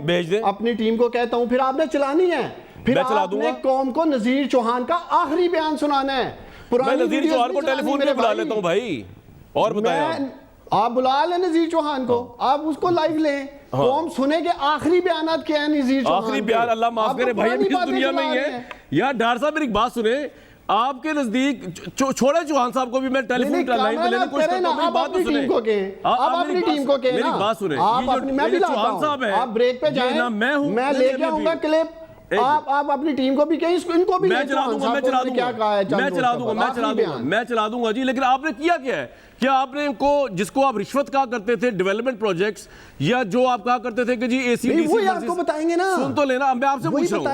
भेज दे, अपनी टीम को कहता हूं, फिर आपने चलानी है, फिर आपने कौम को नज़ीर चौहान का आखिरी बयान सुनाना है। मैं नज़ीर चौहान को टेलीफोन पे बुला लेता हूं भाई, और बताएं आप बुला लें नज़ीर चौहान को, आप उसको लाइव लें, कौम सुने के आखिरी बयान क्या है नज़ीर चौहान। आखिरी बयान, अल्लाह माफ करे भाई, अभी इस दुनिया में ही है यार। डार साहब मेरी बात सुने, आपके नजदीक छोड़े चौहान साहब को भी मैं टेलीफोन लाइन पे लेने की कोशिश करता हूं, बात तो सुने। आप अपनी टीम को कहें, मेरी बात सुने, मैं भी चौहान साहब है, आप ब्रेक पे जाएं, मैं लेके आऊंगा क्लिप, आप अपनी टीम को भी कहें, इनको भी मैं चला दूंगा जी। लेकिन आपने किया क्या है? क्या आपने इनको, जिसको आप रिश्वत कहा करते थे, डेवलपमेंट प्रोजेक्ट्स, या जो आप कहा करते थे कि जी वही आपको बताएंगे ना, सुन तो लेना, मैं आपसे पूछ रहा हूं,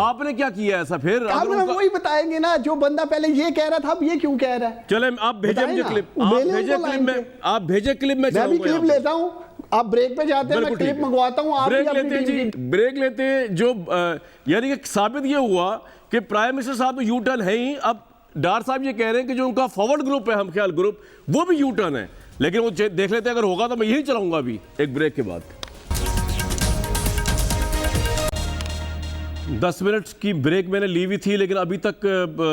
आपने क्या किया ऐसा? फिर वही बताएंगे ना, जो बंदा पहले ये कह रहा था अब ये क्यों कह रहा है। चले आप भेजे मुझे क्लिप, आप भेजे क्लिप, मैं भी क्लिप लेता हूं, आप ब्रेक पे जाते हैं, मैं क्लिप मंगवाता हूं, आप ब्रेक लेते हैं जी, ब्रेक लेते हैं। जो यानी कि साबित ये हुआ कि प्राइम मिनिस्टर साहब तो यू टर्न है ही। अब डार साहब ये कह रहे हैं कि जो उनका फॉरवर्ड ग्रुप है, हम ख्याल ग्रुप, वो भी यू टर्न है। लेकिन वो देख लेते हैं, अगर होगा तो मैं यही चलाऊंगा अभी एक ब्रेक के बाद। 10 मिनट की ब्रेक मैंने ली हुई थी, लेकिन अभी तक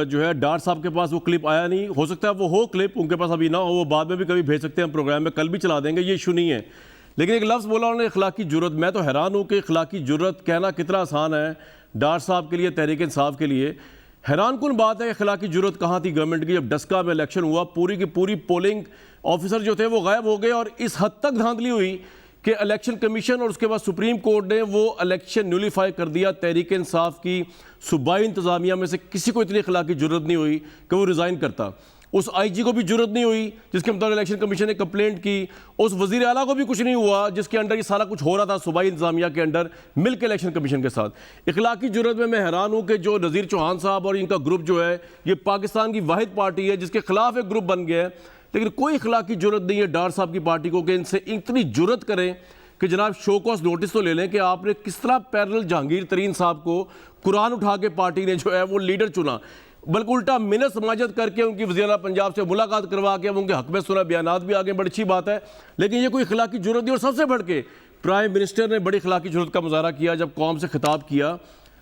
जो है डार साहब के पास वो क्लिप आया नहीं। हो सकता है वो हो क्लिप, उनके पास अभी ना हो, वो बाद में भी कभी भेज सकते हैं, हम प्रोग्राम में कल भी चला देंगे, ये इशू नहीं है। लेकिन एक लफ्ज़ बोला उन्होंने, इखलाकी जुर्रत। मैं तो हैरान हूँ कि इखलाकी जुर्रत कहना कितना आसान है डार साहब के लिए, तहरीक इंसाफ के लिए। हैरान कुन बात है, इखलाकी जुर्रत कहाँ थी गवर्नमेंट की? जब डस्का में इलेक्शन हुआ, पूरी की पूरी पोलिंग ऑफिसर जो थे वो गायब हो गए, और इस हद तक धांधली हुई कि इलेक्शन कमीशन और उसके बाद सुप्रीम कोर्ट ने वो इलेक्शन न्यूलीफाई कर दिया। तहरीक इंसाफ की सूबाई इंतजामिया में से किसी को इतनी अखलाकी जरूरत नहीं हुई कि वो रिज़ाइन करता। उस आईजी को भी जरूरत नहीं हुई जिसके मुताबिक इलेक्शन कमीशन ने कंप्लेंट की। उस वजीर आला को भी कुछ नहीं हुआ जिसके अंडर ये सारा कुछ हो रहा था सूबाई इंतजामिया के अंडर मिल के इलेक्शन कमीशन के साथ। इखलाकी जरूरत में मैं हैरान हूँ कि जो नज़ीर चौहान साहब और इनका ग्रुप जो है ये पाकिस्तान की वाहिद पार्टी है जिसके खिलाफ एक ग्रुप बन गया है, लेकिन कोई इखलाकी जरूरत नहीं है डार साहब की पार्टी को कि इनसे इतनी जरूरत करें कि जनाब शो कॉज नोटिस तो ले लें कि आपने किस तरह पैरेलल जहांगीर तरीन साहब को कुरान उठा के पार्टी ने जो है वो लीडर चुना, बल्कि उल्टा मिन्नत समाजत करके उनकी वज़ीर पंजाब से मुलाकात करवा के उनके हक में सुना बयानात भी आ गए, बड़ी अच्छी बात है। लेकिन ये कोई इखलाकी जरूरत नहीं। और सबसे बढ़ के प्राइम मिनिस्टर ने बड़ी इखलाकी जरूरत का मुजाहरा किया जब कौम से खिताब किया।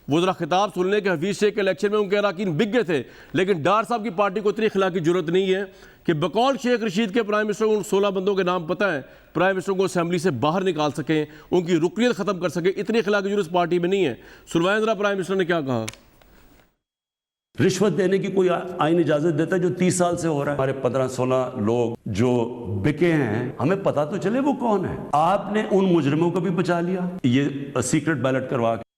वो जरा खिताब सुनने के हफीज शेख के इलेक्शन में उनके अरकान बिक गए थे, लेकिन डार साहब की पार्टी को इतनी इखलाकी जरूरत नहीं है कि बकौल शेख रशीद के प्राइम मिनिस्टर को उन 16 बंदों के नाम पता है, प्राइम मिनिस्टर को असेंबली से बाहर निकाल सकें, उनकी रुकनीत ख़त्म कर सकें। इतनी इखलाकी जरूरत पार्टी में नहीं है। सुनवाएं जरा प्राइम मिनिस्टर ने क्या कहा। रिश्वत देने की कोई आईन इजाजत देता है जो 30 साल से हो रहा है। हमारे 15-16 लोग जो बिके हैं, हमें पता तो चले वो कौन है। आपने उन मुजरिमों को भी बचा लिया ये सीक्रेट बैलेट करवा के।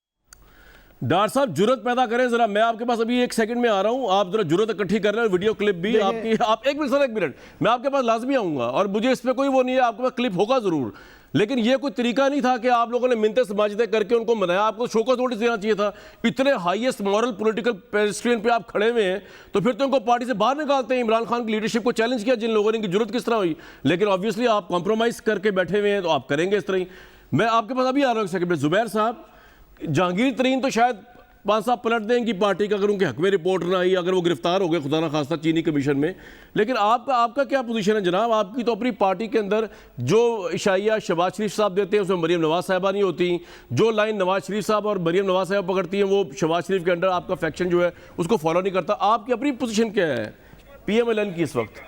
डार साहब जुर्रत पैदा करें जरा। मैं आपके पास अभी 1 सेकंड में आ रहा हूं, आप जरा जुर्रत इकट्ठी कर रहे हैं, वीडियो क्लिप भी आपकी। आप 1 मिनट सर, 1 मिनट, मैं आपके पास लाजमी आऊंगा और मुझे इस पर कोई वो नहीं है, आपके पास क्लिप होगा जरूर। लेकिन ये कोई तरीका नहीं था कि आप लोगों ने मिन्नतें समाजतें करके उनको मनाया। आपको शो कॉज नोटिस देना चाहिए था। इतने हाईएस्ट मॉरल पॉलिटिकल पेडेस्ट्रियन पे आप खड़े हुए हैं तो फिर तो उनको पार्टी से बाहर निकालते हैं। इमरान खान की लीडरशिप को चैलेंज किया जिन लोगों ने, की जरूरत किस तरह हुई। लेकिन ऑब्वियसली आप कॉम्प्रोमाइज करके बैठे हुए हैं तो आप करेंगे इस तरह ही। मैं आपके पास अभी आ रहा हूँ 1 सेकंड में। जुबैर साहब, जहांगीर तरीन तो शायद 5 साहब पलट देंगी पार्टी का अगर उनके हक में रिपोर्ट ना आई, अगर वो गिरफ्तार हो गए खुदा ना खास्ता चीनी कमीशन में। लेकिन आपका क्या पोजीशन है जनाब? आपकी तो अपनी पार्टी के अंदर जो इशाइया शहबाज शरीफ साहब देते हैं उसमें मरीम नवाज साहिबा नहीं होती। जो लाइन नवाज शरीफ साहब और मरीम नवाज साहिबा पकड़ती हैं वो शहबाज शरीफ के अंडर आपका फैक्शन जो है उसको फॉलो नहीं करता। आपकी अपनी पोजीशन क्या है PMLN की इस वक्त?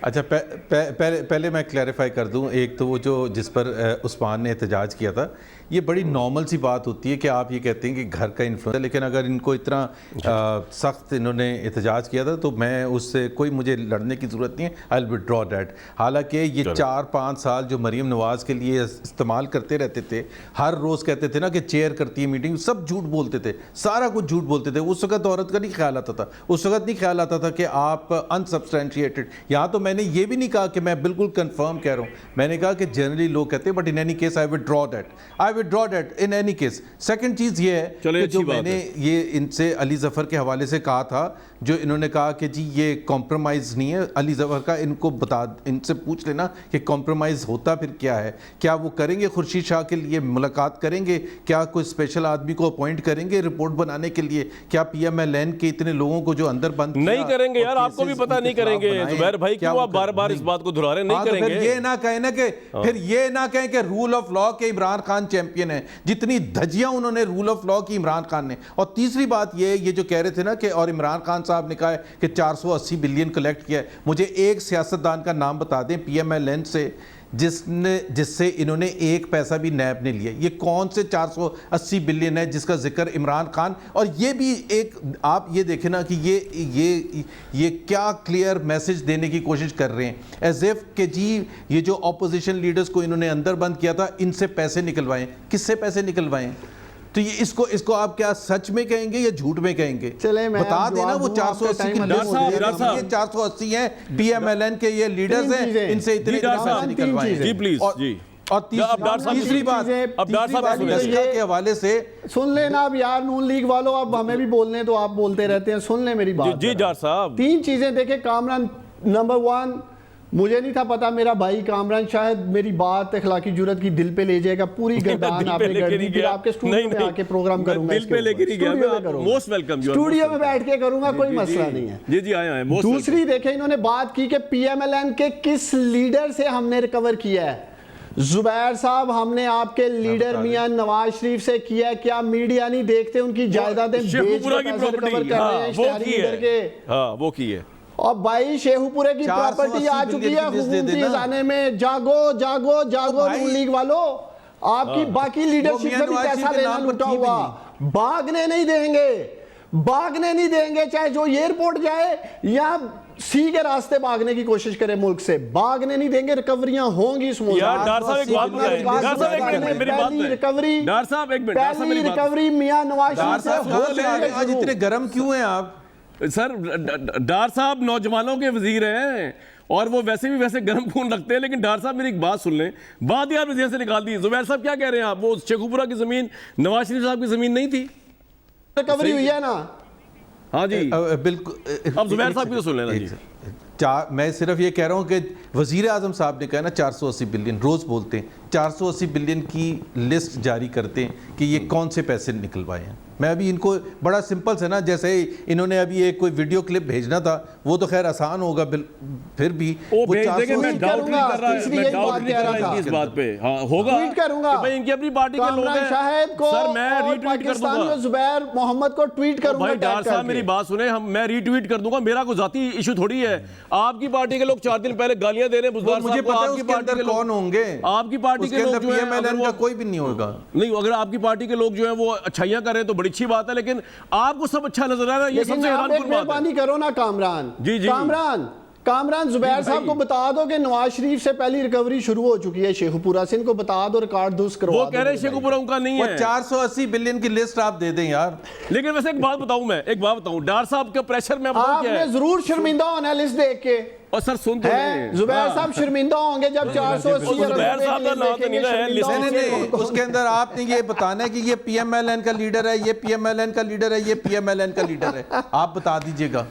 अच्छा, पहले मैं क्लैरिफाई कर दूं। एक तो वो जो जिस पर उस्मान ने एहतजाज किया था, ये बड़ी नॉर्मल सी बात होती है कि आप ये कहते हैं कि घर का इन्फ्लुएंस है, लेकिन अगर इनको इतना सख्त इन्होंने एहतजाज किया था तो मैं उससे कोई मुझे लड़ने की ज़रूरत नहीं है। I will withdraw that. हालांकि ये 4-5 साल जो मरीम नवाज के लिए इस्तेमाल करते रहते थे, हर रोज़ कहते थे ना कि चेयर करती है मीटिंग, सब झूठ बोलते थे, सारा कुछ झूठ बोलते थे। उस वक्त औरत का नहीं ख्याल आता था, उस वक्त नहीं ख्याल आता था कि आप अनसब्सटेंशिएटेड। यहाँ तो मैंने ये भी नहीं कहा कि मैं बिल्कुल कंफर्म कह रहा हूँ, मैंने कहा कि जनरली लोग कहते हैं, but in any case I withdraw that in any case. Second चीज़ ये है कि जो मैंने ये इनसे अली जफ़र के हवाले से कहा था, जो इन्होंने कहा कि जी ये कॉम्प्रोमाइज़ नहीं है अली जफ़र का, इनको बता, इनसे पूछ लेना कि कॉम्प्रोमाइज़ होता फिर क्या है। क्या वो करेंगे खुर्शीद शाह के लिए मुलाकात करेंगे? क्या कोई स्पेशल आदमी को अपॉइंट करेंगे रिपोर्ट बनाने के लिए? क्या PMLN के इतने लोगों को जो अंदर बंद नहीं करेंगे यार, आपको भी पता नहीं करेंगे जुबैर भाई, क्यों आप बार-बार इस बात को दोहरा रहे हैं? नहीं करेंगे। फिर ये ना कहें ना कि फिर ये ना कहें कि रूल ऑफ लॉ के इमरान खान चैंपियन है। जितनी धज्जियां उन्होंने रूल ऑफ लॉ की इमरान खान ने। और तीसरी बात ये जो कह रहे थे ना कि और इमरान खान साहब ने कहा है कि 480 बिलियन कलेक्ट किया है। मुझे एक सियासतदान का नाम बता दें PMLN से जिससे इन्होंने 1 पैसा भी नैब ने लिया। ये कौन से 480 बिलियन है जिसका जिक्र इमरान खान? और ये भी एक आप ये देखें ना कि ये क्या क्लियर मैसेज देने की कोशिश कर रहे हैं, एज इफ कि जी ये जो ऑपोजिशन लीडर्स को इन्होंने अंदर बंद किया था इनसे पैसे निकलवाएं। किससे पैसे निकलवाएं? तो ये इसको आप क्या सच में कहेंगे या झूठ में कहेंगे? चले मैं बता देना वो 480 की लिस्ट, ये 480 हैं PMLN के ये लीडर्स हैं, इनसे इतने पैसे निकलवाएं। जी प्लीज जी। और तीसरी बात के हवाले से सुन लेना अब यार, नून लीग वालों, अब हमें भी बोलने तो आप बोलते रहते हैं, सुन ले मेरी बात। जी डार साहब, 3 चीजें देखे कामरान। नंबर 1, मुझे नहीं था पता मेरा भाई कामरान शायद मेरी बात इखलाकी जुर्रत की दिल पे ले जाएगा। पूरी गर्दान आपने कर दी। फिर आपके स्टूडियो में आके प्रोग्राम करूंगा, दिल पे लेके नहीं गया, मोस्ट वेलकम, स्टूडियो में बैठ के करूंगा, कोई मसला नहीं है। जी जी आए। दूसरी देखे इन्होंने बात की कि PMLN के किस लीडर से हमने रिकवर किया है। जुबैर साहब, हमने आपके लीडर मियां नवाज शरीफ से किया है। क्या मीडिया नहीं देखते उनकी जायदादें बेच के पैसे रिकवर कर रहे हैं इश्तिहारी लीडर के? वो की है। और भाई शेखुपुरे की प्रॉपर्टी आ चुकी है हुकूमती खजाने में। जागो जागो जागो नून लीग वालों, आपकी बाकी लीडरशिप में भी पैसा लेना लुटा हुआ, भागने नहीं देंगे। भागने नहीं देंगे, चाहे जो एयरपोर्ट जाए या सी के रास्ते भागने की कोशिश करे मुल्क से, भागने नहीं देंगे। रिकवरियां होंगी इस मुल्क यार डॉक्टर साहब एक बात बताएं, डॉक्टर साहब एक मिनट मेरी बात सुनें। रिकवरी, डॉक्टर साहब एक मिनट, डॉक्टर साहब पहली मेरी बात रिकवरी मियां नवाज शरीफ से हो जाएगी आज शुरू। इतने गर्म क्यों हैं आप? सर डॉक्टर साहब नौजवानों के वजीर हैं और वो वैसे भी वैसे गर्म खून रखते हैं, लेकिन डॉक्टर साहब मेरी एक बात सुन लें, बात यार जेल से निकाल दी। जुबैर साहब क्या कह रहे हैं आप, वो शेखुपुरा की जमीन नवाज शरीफ साहब की जमीन नहीं थी? रिकवरी हुई है ना? हाँ जी, बिल्कुल। अब जुबैर साहब की तो सुन लेना जी। मैं सिर्फ ये कह रहा हूँ कि वजीर आजम साहब ने कहा ना 480 बिलियन, रोज़ बोलते हैं 480 बिलियन की लिस्ट जारी करते हैं कि ये कौन से पैसे निकलवाए हैं। मैं अभी इनको बड़ा सिंपल से ना, जैसे इन्होंने अभी एक कोई वीडियो क्लिप भेजना था, वो तो खैर आसान होगा, फिर भी वो भेज देंगे। मैं 480 डाउट नहीं कर रहा, तीसरी मैं यही डाउट बात नहीं कह कर रहा रहा था। इनकी इस बात पे। हाँ होगा, ट्वीट करूंगा कि भाई इनकी अपनी पार्टी के लोग कामरान हैं। साहब को सर मैं और रीट्वीट कर पाकिस्तान दूंगा। में जुबैर मोहम्मद को ट्वीट करूंगा। भाई डॉक्टर साहब मेरी बात सुने, मैं रीट्वीट कर दूंगा, मेरा कोई जाती इशू थोड़ी है। आपकी पार्टी के लोग 4 दिन पहले गालियां दे रहे हैं बुजदार मुझे साहब को, पता है आपकी उसके पार्टी अंदर के लोग कौन होंगे, आपकी पार्टी के लोग जो है, PMLN का कोई भी नहीं होगा। नहीं, अगर आपकी पार्टी के लोग जो है वो अच्छाइयां कर रहे हैं तो बड़ी अच्छी बात है, लेकिन आपको सब अच्छा नजर आ रहा है, ये सबसे हैरान कुन बात है। मेहरबानी करो ना कामरान, जी, जी। कामरान जुबैर साहब को बता दो कि नवाज शरीफ से पहली रिकवरी शुरू हो चुकी है शेखुपुरा से, इनको बता दो, रिकॉर्ड दुरुस्त करवा दो। वो कह रहे हैं शेखुपुरा उनका नहीं वो है। 480 बिलियन की लिस्ट आप दे दें यार। लेकिन वैसे एक बात बताऊं, मैं एक बात बताऊं, डॉक्टर साहब के प्रेशर में बताऊं क्या आपने है। जरूर शर्मिंदा होना लिस्ट देख के। और सर सुन तो है जुबैर साहब शर्मिंदा होंगे जब 480 जुबैर साहब का नाम तो नहीं ना है लिस्ट में। नहीं, उसके अंदर आपने ये बताना है कि ये PMLN का लीडर है, ये PMLN का लीडर है, ये PMLN का लीडर है, आप बता दीजिएगा।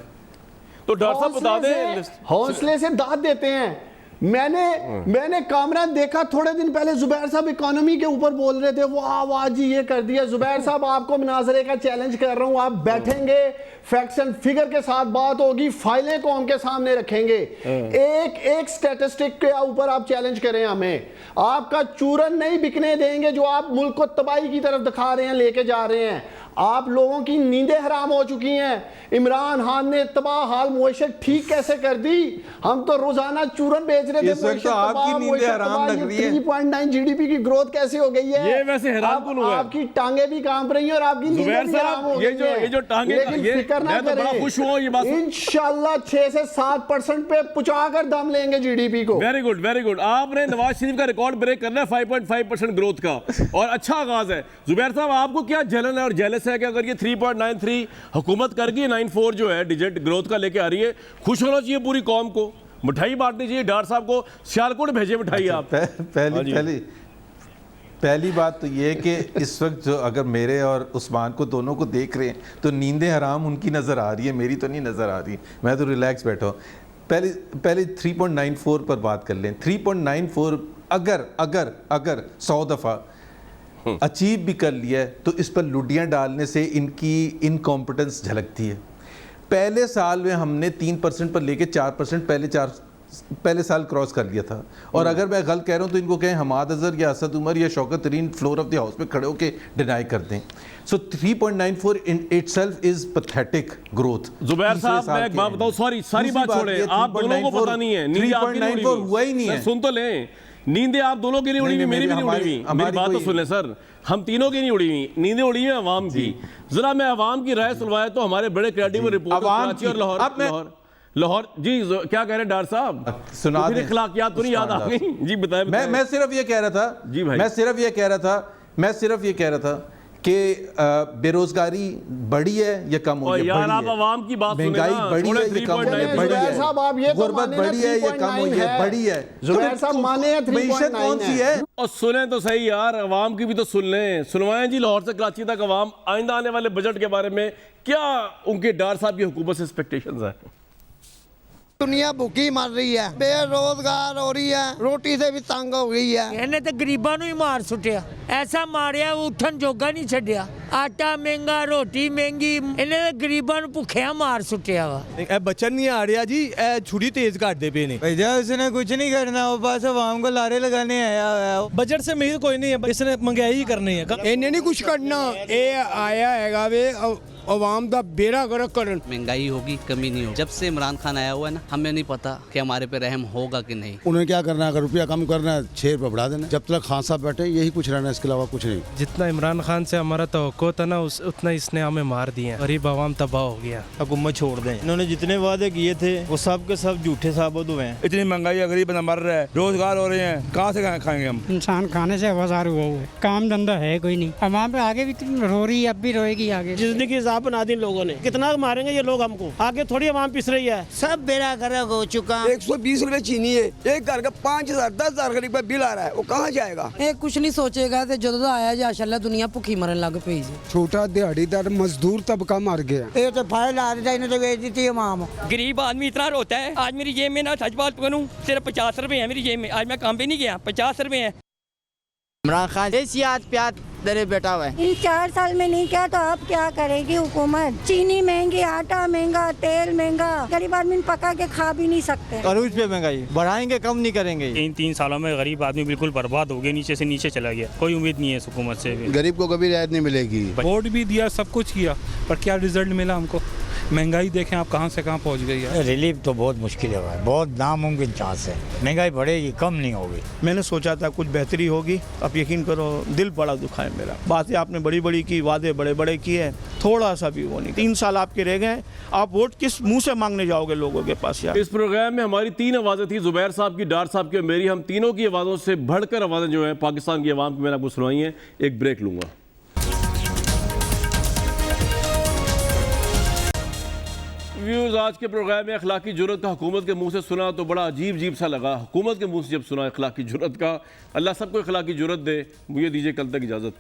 तो डॉक्टर साहब बता दें लिस्ट। हौसले से दाद देते हैं। मैंने कामरान देखा थोड़े दिन पहले जुबैर साहब इकोनॉमी के ऊपर बोल रहे थे, वाह वाह जी ये कर दिया। जुबैर साहब आपको मुनाजरे का चैलेंज कर रहा हूं, आप बैठेंगे, फैक्ट्स एंड फिगर के साथ बात होगी, फाइलें कौम के सामने रखेंगे, एक एक स्टैटिस्टिक के ऊपर आप चैलेंज करें हमें। आपका चूरन नहीं बिकने देंगे जो आप मुल्क को तबाही की तरफ दिखा रहे हैं, लेके जा रहे हैं। आप लोगों की नींदें हराम हो चुकी हैं। इमरान खान ने तबाह हाल मुआशत ठीक कैसे कर दी? हम तो रोजाना चूरन बेच रहे थे। इस वक्त तो आपकी नींदें हराम लग रही है। 3.9 GDP की ग्रोथ कैसे हो गई है? ये वैसे हैरान कुन हुआ है। आपकी टांगे भी कांप रही हैं और आपकी नींदें भी हराम हो गई हैं। ये जो टांगे, लेकिन फिक्र ना मैं तो बड़ा करें, खुश हुआ ये बात। इंशाल्लाह 6 से 7% पे पुचाकर दम लेंगे GDP को। Very good, very good. आपने नवाज शरीफ का रिकॉर्ड ब्रेक करना है 5.5% ग्रोथ का, और अच्छा आगाज है। जुबैर साहब आपको क्या जलन है और जेलस है कि अगर ये 3.93 हुकूमत कर गई, 94 जो है डिजिट ग्रोथ का लेके आ रही है, खुश होना चाहिए पूरी कौम को, मिठाई बांटनी चाहिए। डॉक्टर साहब को सियालकोट भेजे मिठाई आप। पहली बात तो ये है कि इस वक्त जो अगर मेरे और उस्मान को दोनों को देख रहे हैं तो नींदें हराम उनकी नज़र आ रही है, मेरी तो नहीं नज़र आ रही। मैं तो रिलैक्स बैठा हूँ। पहले 3.94 पर बात कर लें। 3.94 अगर 100 दफ़ा अचीव भी कर लिया है तो इस पर लुडियाँ डालने से इनकी इनकॉम्पिटेंस झलकती है। पहले साल में हमने 3% पर लेके 4% पहले साल क्रॉस कर लिया था। और अगर मैं गलत कह रहा हूँ तो इनको कहें हमाद अजहर या असद उमर या शौकत तरीन फ्लोर ऑफ द हाउस पे खड़े होकर डिनाई कर दें। सो 3.94 in itself is pathetic growth. Zubair साहब मैं एक बात बताऊं, सॉरी सारी बात छोड़े, आप दोनों को पता नहीं है, नींद आपकी नहीं उड़ी हुई। हुआ ही नहीं है। सुन तो लें, नींदें आप दोनों की नहीं उड़ी हुई, मेरी भी नहीं उड़ी हुई। मेरी बात तो सुन लें सर, हम तीनों की नहीं उड़ी हुई, नींदें उड़ी हैं अवाम की। जरा मैं अवाम की राय सुनवाया तो हमारे बड़े क्रेडिबल रिपोर्टर कराची और लाहौर जी क्या कह रहे हैं डॉक्टर साहब? सुना दें। अखलाकियात तो नहीं याद आ गई जी, बताएं। मैं सिर्फ ये कह रहा था जी भाई, मैं सिर्फ ये कह रहा था कि बेरोजगारी बढ़ी है या कम हुई है? यार आप अवाम की बात सुने ना, महंगाई बढ़ी है या कम हुई है? बढ़ी है। साहब आप ये तो गुर्बत बढ़ी है या कम हुई है? बढ़ी है। जुबैर साहब माने हैं 3.9 मईशत कौन सी है? और सुने तो सही यार, अवाम की भी तो सुन लें। सुनवाएं जी लाहौर से कराची तक अवाम आइंदा आने वाले बजट के बारे में क्या उनके डॉक्टर साहब की हुकूमत से एक्सपेक्टेशंस है। दुनिया भूखी मर रही है, बेरोजगार हो रही है, रोटी से भी तंग हो गई है। ਇਹਨੇ ਤੇ ਗਰੀਬਾਂ ਨੂੰ ਹੀ ਮਾਰ ਸੁੱਟਿਆ, ਐਸਾ ਮਾਰਿਆ ਉੱਠਣ ਜੋਗਾ ਨਹੀਂ ਛੱਡਿਆ। ਆਟਾ ਮਹਿੰਗਾ, ਰੋਟੀ ਮਹਿੰਗੀ, ਇਹਨੇ ਤੇ ਗਰੀਬਾਂ ਨੂੰ ਭੁੱਖਿਆ ਮਾਰ ਸੁੱਟਿਆ ਵਾ। ਇਹ ਬਚਨ ਨਹੀਂ ਆ ਰਿਹਾ ਜੀ, ਇਹ ਛੁਰੀ ਤੇਜ਼ ਕਰਦੇ ਪਏ ਨੇ। भैया उसने कुछ नहीं करना, वो बस आवाम को लारे लगाने आया हुआ है। बजट से उम्मीद कोई नहीं है, इसने महंगाई ही करनी है। ਇਹਨੇ ਨਹੀਂ ਕੁਝ ਕਰਨਾ। ਇਹ ਆਇਆ ਹੈਗਾ ਵੇ आवाम दा बेड़ा गर्क करन। महंगाई होगी, कमी नहीं होगी। जब से इमरान खान आया हुआ है ना, हमें नहीं पता कि हमारे पे रहम होगा कि नहीं। उन्हें क्या करना है, अगर रुपया कम करना है 6 रुपये बढ़ा देना। जब तक खान साहब बैठे यही कुछ रहना है, इसके अलावा कुछ नहीं। जितना इमरान खान से हमारा तवक्को था ना, उतना इसने हमें मार दिया। गरीब आवाम तबाह हो गया। हुकूमत छोड़ दें। इन्होंने जितने वादे किए थे वो सब के सब झूठे साबित हुए हैं। इतनी महंगाई है, गरीब बंदा मर रहा है, रोजगार हो रहे हैं, कहाँ से खाएंगे हम? इंसान खाने से बाजार हुआ है, काम धंधा है कोई नहीं। आवाम पे आगे भी रो रही है, अब भी रोएगी आगे। जिंदगी की हिसाब बना दी लोगों ने, कितना मारेंगे ये लोग हमको, आगे थोड़ी आवाम पिस रही है। सब बेड़ा गर्क हो चुका। 120 रुपए चीनी है, एक घर का 5000 10,000 गरीब का बिल आ रहा है, वो कहाँ जाएगा? ਇਹ ਕੁਛ ਨਹੀਂ ਸੋਚੇਗਾ ਤੇ ਜਦੋਂ ਦਾ ਆਇਆ ਮਾਸ਼ਾਅੱਲਾ ਦੁਨੀਆ ਭੁੱਖੀ ਮਰਨ ਲੱਗ ਪਈ ਸੀ। छोटा दिहाड़ीदार मजदूर तबका मर गया। ये तो फाइल आ रही है, तो बेच दी थी आवाम। गरीब आदमी इतना रोता है। आज मेरी जेब में ना सच बात करूँ सिर्फ 50 रुपए है मेरी जेब में। आज मैं काम पे नहीं गया, 50 रुपए है। इमरान खान प्याज दरे बैठा हुआ है। इन 4 साल में नहीं किया तो अब क्या करेगी हुकूमत? चीनी महंगी, आटा महंगा, तेल महंगा, गरीब आदमी पका के खा भी नहीं सकते। अरूज पे महंगाई बढ़ाएंगे, कम नहीं करेंगे। इन 3 सालों में गरीब आदमी बिल्कुल बर्बाद हो गया, नीचे से नीचे चला गया। कोई उम्मीद नहीं है इस हुकूमत से भी। गरीब को कभी रियायत नहीं मिलेगी। वोट भी दिया, सब कुछ किया, पर क्या रिजल्ट मिला हमको? महंगाई देखें आप कहाँ से कहाँ पहुँच गई है। रिलीफ तो बहुत मुश्किल है, बहुत नामुमकिन चांस है। महंगाई बढ़ेगी, कम नहीं होगी। मैंने सोचा था कुछ बेहतरी होगी, अब यकीन करो दिल बड़ा दुखा है मेरा। बातें आपने बड़ी बड़ी की, वादे बड़े बड़े किए, थोड़ा सा भी वो नहीं। 3 साल आपके रह गए, आप वोट किस मुंह से मांगने जाओगे लोगों के पास यार? इस प्रोग्राम में हमारी 3 आवाज़ें थी, जुबैर साहब की, डार साहब की और मेरी। हम तीनों की आवाज़ों से बढ़कर आवाज़ें जो हैं पाकिस्तान की आवाम की मैंने आपको सुनाई हैं। एक ब्रेक लूँगा। व्यूज़, आज के प्रोग्राम में अखलाकी जुर्रत का हुकूमत के मुंह से सुना तो बड़ा अजीब सा लगा। हुकूमत के मुंह से जब सुना अखलाकी जुर्रत का, अल्लाह सबको अखलाकी जुर्रत दे। मुझे दीजिए कल तक इजाज़त।